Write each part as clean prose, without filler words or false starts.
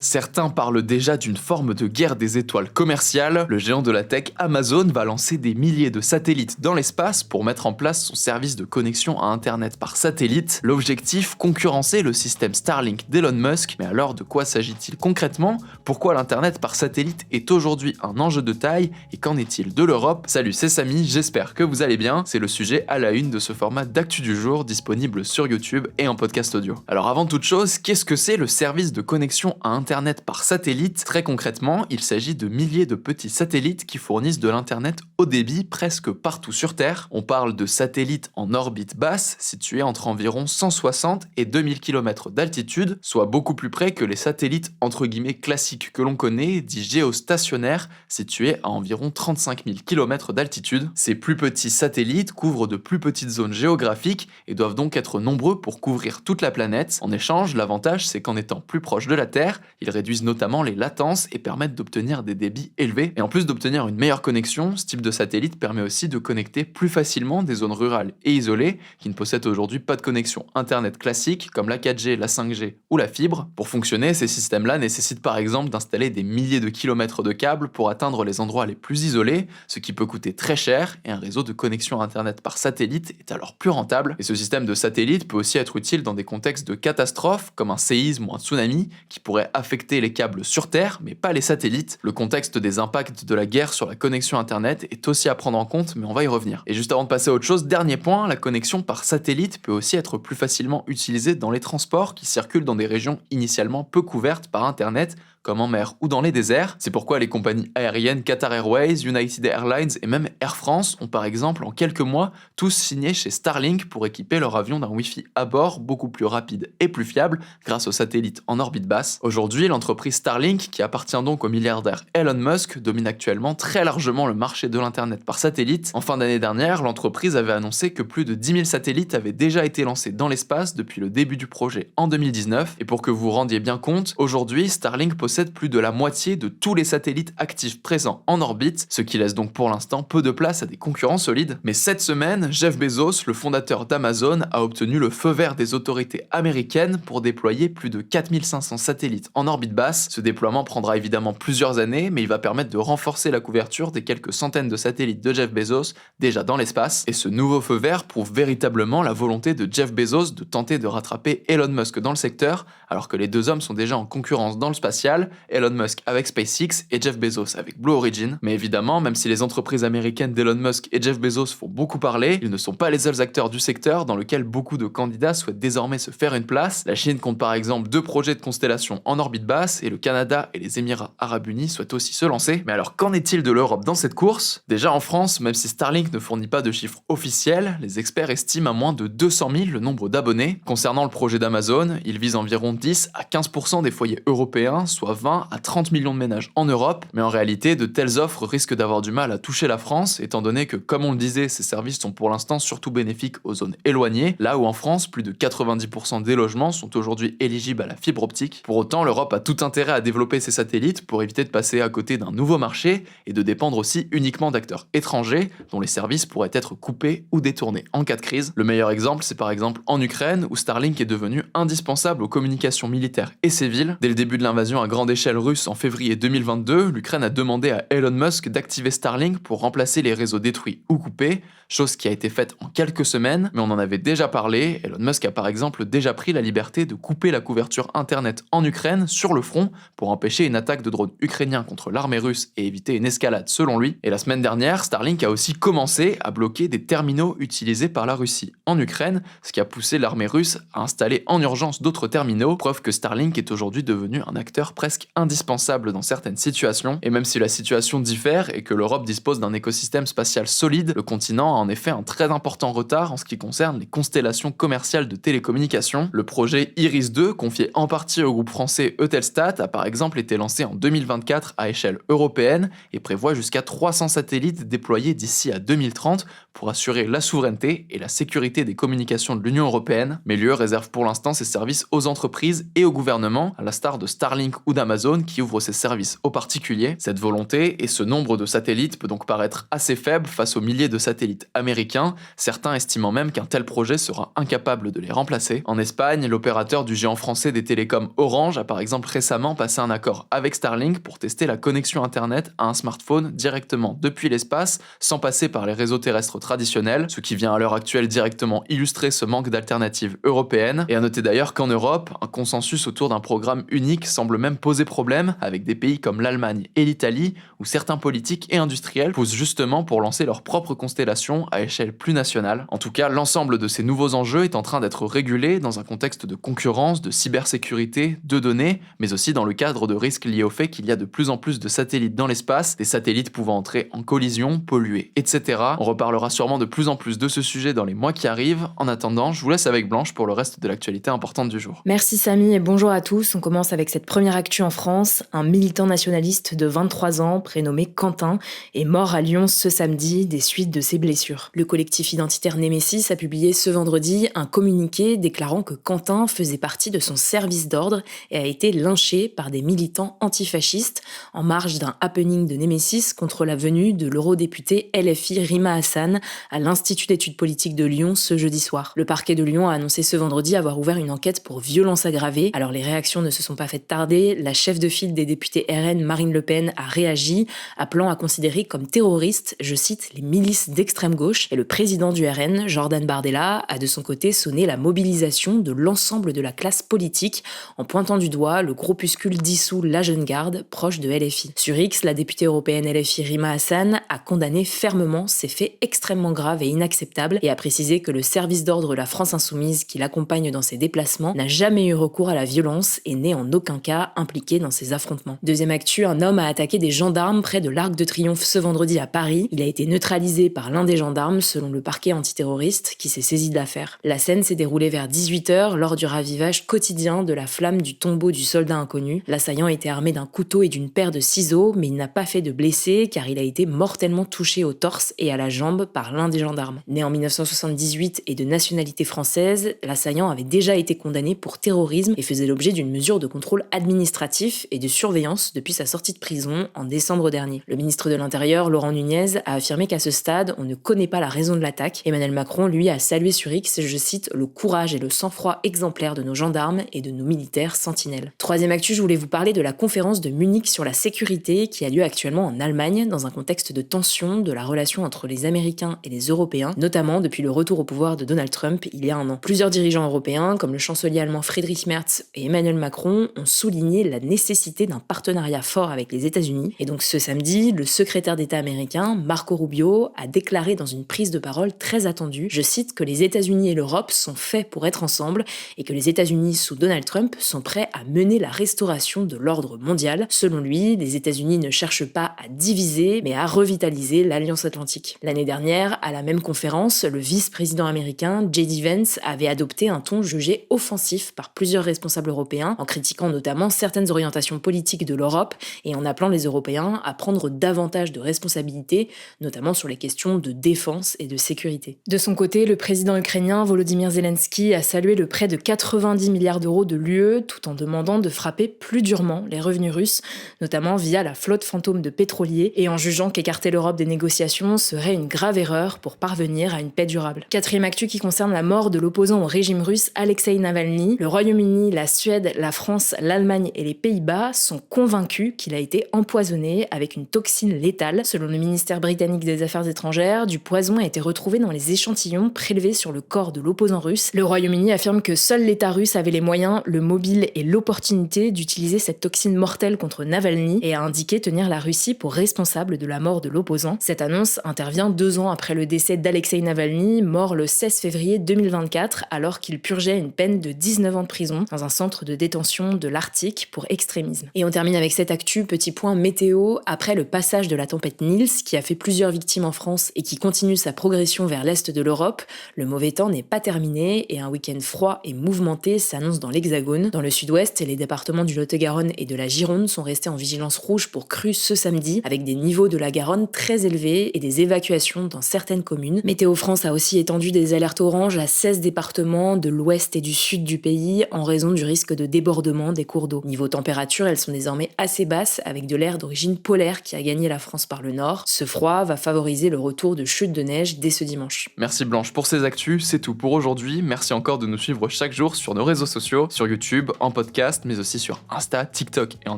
Certains parlent déjà d'une forme de guerre des étoiles commerciale. Le géant de la tech Amazon va lancer des milliers de satellites dans l'espace pour mettre en place son service de connexion à Internet par satellite. L'objectif, concurrencer le système Starlink d'Elon Musk. Mais alors, de quoi s'agit-il concrètement? Pourquoi l'Internet par satellite est aujourd'hui un enjeu de taille? Et qu'en est-il de l'Europe? Salut, c'est Samy, j'espère que vous allez bien. C'est le sujet à la une de ce format d'actu du jour, disponible sur YouTube et en podcast audio. Alors avant toute chose, qu'est-ce que c'est le service de connexion à Internet par satellite? Très concrètement, il s'agit de milliers de petits satellites qui fournissent de l'internet haut débit presque partout sur Terre. On parle de satellites en orbite basse, situés entre environ 160 et 2000 km d'altitude, soit beaucoup plus près que les satellites entre guillemets classiques que l'on connaît, dits géostationnaires, situés à environ 35 000 km d'altitude. Ces plus petits satellites couvrent de plus petites zones géographiques et doivent donc être nombreux pour couvrir toute la planète. En échange, l'avantage c'est qu'en étant plus proche de la Terre, ils réduisent notamment les latences et permettent d'obtenir des débits élevés. Et en plus d'obtenir une meilleure connexion, ce type de satellite permet aussi de connecter plus facilement des zones rurales et isolées qui ne possèdent aujourd'hui pas de connexion internet classique comme la 4G, la 5G ou la fibre. Pour fonctionner, ces systèmes-là nécessitent par exemple d'installer des milliers de kilomètres de câbles pour atteindre les endroits les plus isolés, ce qui peut coûter très cher, et un réseau de connexion internet par satellite est alors plus rentable. Et ce système de satellite peut aussi être utile dans des contextes de catastrophe comme un séisme ou un tsunami qui pourrait affecter les câbles sur Terre, mais pas les satellites. Le contexte des impacts de la guerre sur la connexion Internet est aussi à prendre en compte, mais on va y revenir. Et juste avant de passer à autre chose, dernier point, la connexion par satellite peut aussi être plus facilement utilisée dans les transports qui circulent dans des régions initialement peu couvertes par Internet, comme en mer ou dans les déserts. C'est pourquoi les compagnies aériennes Qatar Airways, United Airlines et même Air France ont par exemple en quelques mois tous signé chez Starlink pour équiper leur avion d'un Wi-Fi à bord beaucoup plus rapide et plus fiable grâce aux satellites en orbite basse. Aujourd'hui, l'entreprise Starlink, qui appartient donc au milliardaire Elon Musk, domine actuellement très largement le marché de l'internet par satellite. En fin d'année dernière, l'entreprise avait annoncé que plus de 10 000 satellites avaient déjà été lancés dans l'espace depuis le début du projet en 2019. Et pour que vous vous rendiez bien compte, aujourd'hui Starlink possède plus de la moitié de tous les satellites actifs présents en orbite, ce qui laisse donc pour l'instant peu de place à des concurrents solides. Mais cette semaine, Jeff Bezos, le fondateur d'Amazon, a obtenu le feu vert des autorités américaines pour déployer plus de 4500 satellites en orbite basse. Ce déploiement prendra évidemment plusieurs années, mais il va permettre de renforcer la couverture des quelques centaines de satellites de Jeff Bezos déjà dans l'espace. Et ce nouveau feu vert prouve véritablement la volonté de Jeff Bezos de tenter de rattraper Elon Musk dans le secteur, alors que les deux hommes sont déjà en concurrence dans le spatial, Elon Musk avec SpaceX et Jeff Bezos avec Blue Origin. Mais évidemment, même si les entreprises américaines d'Elon Musk et Jeff Bezos font beaucoup parler, ils ne sont pas les seuls acteurs du secteur dans lequel beaucoup de candidats souhaitent désormais se faire une place. La Chine compte par exemple 2 projets de constellation en orbite basse et le Canada et les Émirats Arabes Unis souhaitent aussi se lancer. Mais alors qu'en est-il de l'Europe dans cette course? Déjà en France, même si Starlink ne fournit pas de chiffres officiels, les experts estiment à moins de 200 000 le nombre d'abonnés. Concernant le projet d'Amazon, il vise environ 10 à 15% des foyers européens, soit 20 à 30 millions de ménages en Europe, mais en réalité, de telles offres risquent d'avoir du mal à toucher la France, étant donné que, comme on le disait, ces services sont pour l'instant surtout bénéfiques aux zones éloignées, là où en France, plus de 90% des logements sont aujourd'hui éligibles à la fibre optique. Pour autant, l'Europe a tout intérêt à développer ses satellites pour éviter de passer à côté d'un nouveau marché et de dépendre aussi uniquement d'acteurs étrangers, dont les services pourraient être coupés ou détournés en cas de crise. Le meilleur exemple, c'est par exemple en Ukraine, où Starlink est devenu indispensable aux communications militaires et civiles. Dès le début de l'invasion à grande échelle russe en février 2022, l'Ukraine a demandé à Elon Musk d'activer Starlink pour remplacer les réseaux détruits ou coupés, chose qui a été faite en quelques semaines, mais on en avait déjà parlé. Elon Musk a par exemple déjà pris la liberté de couper la couverture internet en Ukraine sur le front pour empêcher une attaque de drones ukrainiens contre l'armée russe et éviter une escalade selon lui. Et la semaine dernière, Starlink a aussi commencé à bloquer des terminaux utilisés par la Russie en Ukraine, ce qui a poussé l'armée russe à installer en urgence d'autres terminaux, preuve que Starlink est aujourd'hui devenu un acteur presque indispensable dans certaines situations. Et même si la situation diffère et que l'Europe dispose d'un écosystème spatial solide, le continent a en effet un très important retard en ce qui concerne les constellations commerciales de télécommunications. Le projet Iris2, confié en partie au groupe français Eutelstat, a par exemple été lancé en 2024 à échelle européenne et prévoit jusqu'à 300 satellites déployés d'ici à 2030 pour assurer la souveraineté et la sécurité des communications de l'Union européenne. Mais l'UE réserve pour l'instant ses services aux entreprises et au gouvernement, à la star de Starlink ou d'Amazon qui ouvre ses services aux particuliers. Cette volonté et ce nombre de satellites peut donc paraître assez faible face aux milliers de satellites américains, certains estimant même qu'un tel projet sera incapable de les remplacer. En Espagne, l'opérateur du géant français des télécoms Orange a par exemple récemment passé un accord avec Starlink pour tester la connexion internet à un smartphone directement depuis l'espace, sans passer par les réseaux terrestres traditionnels, ce qui vient à l'heure actuelle directement illustrer ce manque d'alternatives européennes. Et à noter d'ailleurs qu'en Europe, un consensus autour d'un programme unique semble même poser problème, avec des pays comme l'Allemagne et l'Italie, où certains politiques et industriels poussent justement pour lancer leur propre constellation à échelle plus nationale. En tout cas, l'ensemble de ces nouveaux enjeux est en train d'être régulé dans un contexte de concurrence, de cybersécurité, de données, mais aussi dans le cadre de risques liés au fait qu'il y a de plus en plus de satellites dans l'espace, des satellites pouvant entrer en collision, polluer, etc. On reparlera sûrement de plus en plus de ce sujet dans les mois qui arrivent. En attendant, je vous laisse avec Blanche pour le reste de l'actualité importante du jour. Merci Samy et bonjour à tous. On commence avec cette première actu en France. Un militant nationaliste de 23 ans, prénommé Quentin, est mort à Lyon ce samedi des suites de ses blessures. Le collectif identitaire Némésis a publié ce vendredi un communiqué déclarant que Quentin faisait partie de son service d'ordre et a été lynché par des militants antifascistes en marge d'un happening de Némésis contre la venue de l'eurodéputée LFI Rima Hassan à l'Institut d'études politiques de Lyon ce jeudi soir. Le parquet de Lyon a annoncé ce vendredi avoir ouvert une enquête pour violence aggravée. Alors les réactions ne se sont pas faites tarder. La chef de file des députés RN, Marine Le Pen, a réagi, appelant à considérer comme terroristes, je cite, les milices d'extrême gauche. Et le président du RN, Jordan Bardella, a de son côté sonné la mobilisation de l'ensemble de la classe politique en pointant du doigt le groupuscule dissous La Jeune Garde, proche de LFI. Sur X, la députée européenne LFI Rima Hassan a condamné fermement ces faits extrêmement graves et inacceptables et a précisé que le service d'ordre La France Insoumise qui l'accompagne dans ses déplacements n'a jamais eu recours à la violence et n'est en aucun cas impliqué dans ces affrontements. Deuxième actu, un homme a attaqué des gendarmes près de l'Arc de Triomphe ce vendredi à Paris. Il a été neutralisé par l'un des gendarmes selon le parquet antiterroriste qui s'est saisi de l'affaire. La scène s'est déroulée vers 18h lors du ravivage quotidien de la flamme du tombeau du soldat inconnu. L'assaillant était armé d'un couteau et d'une paire de ciseaux, mais il n'a pas fait de blessés car il a été mortellement touché au torse et à la jambe par l'un des gendarmes. Né en 1978 et de nationalité française, l'assaillant avait déjà été condamné pour terrorisme et faisait l'objet d'une mesure de contrôle administratif et de surveillance depuis sa sortie de prison en décembre dernier. Le ministre de l'Intérieur, Laurent Nunez, a affirmé qu'à ce stade, on ne connaît pas la raison de l'attaque. Emmanuel Macron, lui, a salué sur X, je cite, le courage et le sang-froid exemplaire de nos gendarmes et de nos militaires sentinelles. Troisième actu, je voulais vous parler de la conférence de Munich sur la sécurité qui a lieu actuellement en Allemagne dans un contexte de tension de la relation entre les Américains et les Européens, notamment depuis le retour au pouvoir de Donald Trump il y a un an. Plusieurs dirigeants européens, comme le chancelier allemand Friedrich Merz et Emmanuel Macron, ont souligné la nécessité d'un partenariat fort avec les États-Unis. Et donc ce samedi, le secrétaire d'État américain, Marco Rubio, a déclaré dans une prise de parole très attendue, je cite, que les États-Unis et l'Europe sont faits pour être ensemble et que les États-Unis sous Donald Trump sont prêts à mener la restauration de l'ordre mondial. Selon lui, les États-Unis ne cherchent pas à diviser, mais à revitaliser l'Alliance Atlantique. L'année dernière, à la même conférence, le vice-président américain J.D. Vance avait adopté un ton jugé offensif par plusieurs responsables européens, en critiquant notamment certaines orientations politiques de l'Europe et en appelant les Européens à prendre davantage de responsabilités, notamment sur les questions de défense et de sécurité. De son côté, le président ukrainien Volodymyr Zelensky a salué le prêt de 90 milliards d'euros de l'UE tout en demandant de frapper plus durement les revenus russes, notamment via la flotte fantôme de pétroliers et en jugeant qu'écarter l'Europe des négociations serait une grave erreur pour parvenir à une paix durable. Quatrième actu qui concerne la mort de l'opposant au régime russe Alexei Navalny. Le Royaume-Uni, la Suède, la France, l'Allemagne et les Pays-Bas sont convaincus qu'il a été empoisonné avec une toxine létale. Selon le ministère britannique des Affaires étrangères, du poison a été retrouvé dans les échantillons prélevés sur le corps de l'opposant russe. Le Royaume-Uni affirme que seul l'État russe avait les moyens, le mobile et l'opportunité d'utiliser cette toxine mortelle contre Navalny et a indiqué tenir la Russie pour responsable de la mort de l'opposant. Cette annonce intervient 2 ans après le décès d'Alexei Navalny, mort le 16 février 2024 alors qu'il purgeait une peine de 19 ans de prison dans un centre de détention de l'Arctique pour extrémisme. Et on termine avec cette actu, petit point météo. Après le passage de la tempête Nils, qui a fait plusieurs victimes en France et qui continue sa progression vers l'est de l'Europe, le mauvais temps n'est pas terminé et un week-end froid et mouvementé s'annonce dans l'Hexagone. Dans le sud-ouest, les départements du Lot-et-Garonne et de la Gironde sont restés en vigilance rouge pour crues ce samedi, avec des niveaux de la Garonne très élevés et des évacuations dans certaines communes. Météo France a aussi étendu des alertes oranges à 16 départements de l'ouest et du sud du pays en raison du risque de débordement des cours d'eau. Niveau températures, elles sont désormais assez basses avec de l'air d'origine polaire qui a gagné la France par le nord. Ce froid va favoriser le retour de chutes de neige dès ce dimanche. Merci Blanche pour ces actus, c'est tout pour aujourd'hui. Merci encore de nous suivre chaque jour sur nos réseaux sociaux, sur YouTube, en podcast, mais aussi sur Insta, TikTok et en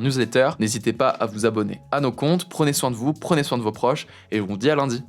newsletter. N'hésitez pas à vous abonner à nos comptes, prenez soin de vous, prenez soin de vos proches, et on vous dit à lundi.